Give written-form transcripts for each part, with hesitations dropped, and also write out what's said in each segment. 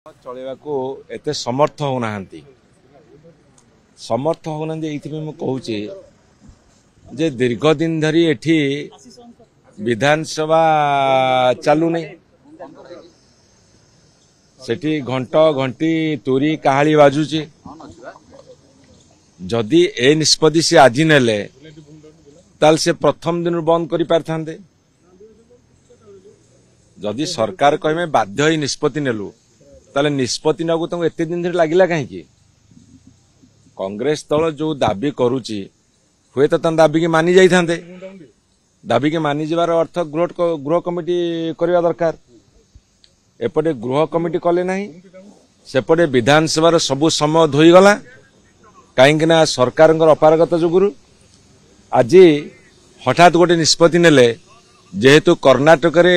चलैवाको एते समर्थ होना ये कहूचे जे दीर्घ दिन धरी एठी विधानसभा चालू नहीं सेठी घंट घंटी तुरी काहाली बाजुची जदि ए निष्पत्ति से आज नेले ताल से प्रथम दिन बंद करि पारथांते जदि सरकार कहे बाध्य निष्पत्ति नेलु ताले निष्पत्ति नगु तुमको एते दिन धरि लागिला कहीं कांग्रेस दल जो दाबी करुची हुए तो तन दाबी के मानी जाइथांते दाबी के मानी जबार अर्थ गृह कमिटी करवा दरकार एपटे गृह कमिटी कले नहीं सेपटे विधानसभा सबु समय धोई गला कहीं सरकार अपारगता जुगुरु आज हठात गोटे निष्पत्ति नेले जेहेतु कर्नाटक रे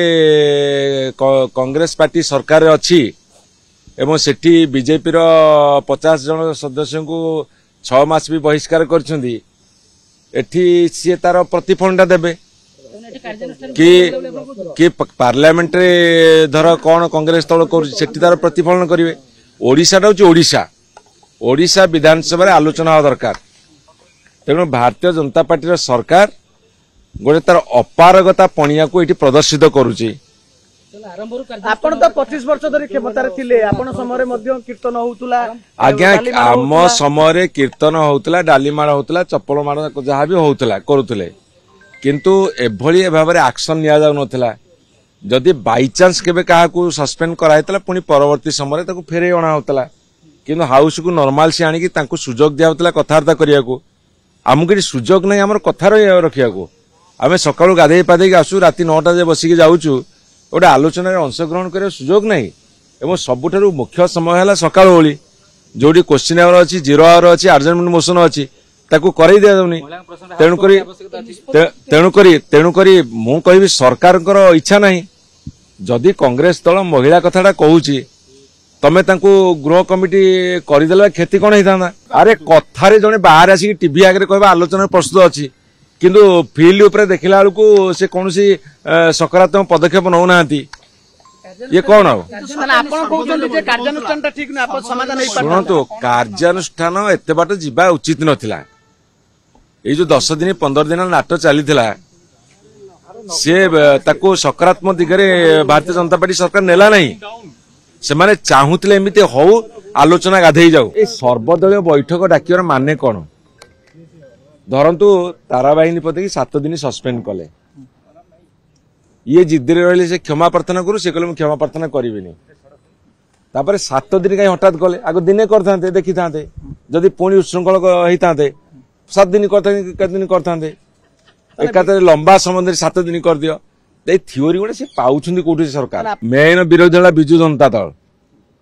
कांग्रेस पार्टी सरकार अच्छी एवं सेठी बीजेपी रो 50 जन सदस्य को 6 मास भी बहिष्कार करछंदी एठी सी तार प्रतिफलनटा देबे कि पार्लियामेंट रे धर कौन कांग्रेस दल कर सेठी तार प्रतिफलन करिवे ओडिसा ओडिशा विधानसभा रे आलोचना हो दरकार तेणु भारतीय जनता पार्टी रो सरकार गोटे तार अपारगता पणिया को एठी प्रदर्शित करूची आपण तो 25 वर्ष धरि क्षमता थिले आपण समय मध्ये कीर्तन होउतला आज्ञा आम समय कीर्तन होउतला डालीमाड़ होउतला चप्पल माड़ जहाँ भी होउतला करूतले किंतु एभली भाव में एक्शन निया जाउ नथिला जदि बाई चांस केबे काहा को सस्पेंड कराइतला पुनी परवर्ती समय ताको फेरे अणा होतला किंतु हाउस को नॉर्मल से आनी तांको सुजोग दिया होतला कथार्ता करिया को आमको सुजोग नहीं आमर कथा रखिया को आमे सकाळु गाधेई पाधेई आसु राति 9टा जे बसिके जाउचु गोटे आलोचन अंशग्रहण कर सुजोग नहीं एवं सबुठारु मुख्य समय है सकाळ ओली जोड़ी क्वेश्चन आवर अच्छी 0 आवर अच्छी आर्जमेंट मोशन अच्छी ताकू करई दिया जाउनी तेणुकरी मु कहबी सरकार इच्छा नहीं जदि कांग्रेस दल महिला कथाटा कहूची तमे तांको गृह कमिटी करदेला क्षति कौन होता अरे कथारे जने बाहर आसिक टीवी आगे कहबा आलोचना प्रस्तुत अच्छी किंतु फील्ड उपरे देखला बेलू से कौन सकारात्मक पदक्षेप नौ ना ये कौन शुणु कार्यानुष्ठान एत बाट जा उचित नथिला ये जो 10 दिन 15 दिन नाटक चली सी ताको सकारात्मक दिगरे भारतीय जनता पार्टी सरकार नेला नहीं से माने चाहूले एमती हो आलोचना गाधे जाऊ सर्वदलीय बैठक डाकिवर माने कौन धरतु ताराबाहिनी पति 7 दिन सस्पेंड कले ये जिद्दी रही से क्षमा प्रार्थना करू से कहले क्षमा प्रार्थना करी 7 दिन कहीं हठात कले आग दिने करते देखी था जदि पुणी उच्छृंखल होता 7 दिन करते एकातर लंबा समय 7 दिन कर दियो थियोरी गोटे से पाउछंदी कोठी सरकार मेन विरोधी दल बिजु जनता दल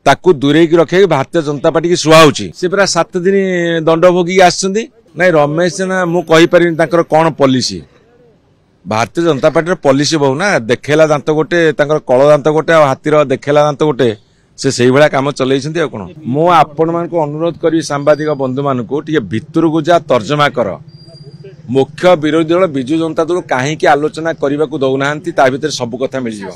ताकू दूरे की रखे भारतीय जनता पार्टी की सुहाउची से पूरा 7 दिन दंड भोगी आछंदी नहीं रमेश ना मु कहि परिन ताकर कोन policy Bharatiya Janata party policy बहु ना देखेला दांत गोटे ताकर कळ दांत गोटे हाथीर देखेला दांत गोटे से भला काम चलैछंती कोन मु आपण मान को अनुरोध करी सांबादिक बंधु मान को टिके भितर को जा तर्जमा कर मुख्य विरोधी दल बिजु जनता दल काहे की आलोचना करबा को दउनांती ता भीतर सब कथा मिल जिवो।